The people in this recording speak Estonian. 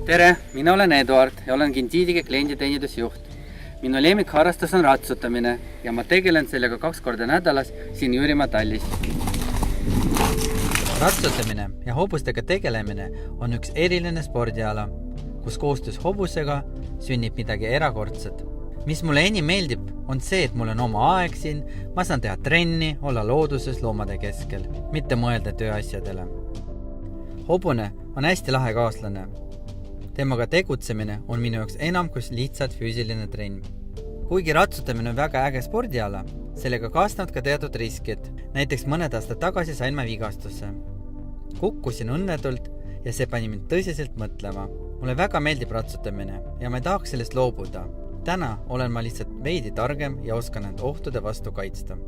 Tere, mina olen Eduard ja olen Gentiidige klienditeenindusjuht. Minu lemmikharrastus on ratsutamine ja ma tegelen sellega 2 korda nädalas siin Jürimaa tallis. Ratsutamine ja hobustega tegelemine on üks eriline spordiala, kus koostöös hobusega sünnib midagi erakordset. Mis mulle enim meeldib, on see, et mul on oma aeg siin, ma saan teha trenni, olla looduses loomade keskel, mitte mõelda tööasjadele. Hobune on hästi lahe kaaslane. Temaga tegutsemine on minu jaoks enam kui lihtsalt füüsiline trenn. Kuigi ratsutamine on väga äge spordiala, sellega kaasnevad ka teatud riskid. Näiteks mõned aastad tagasi sain ma vigastusse. Kukkusin õnnetult ja see pani mind tõsiselt mõtlema. Mulle väga meeldib ratsutamine ja ma ei tahaks sellest loobuda. Täna olen ma lihtsalt veidi targem ja oskan end ohtude vastu kaitsta.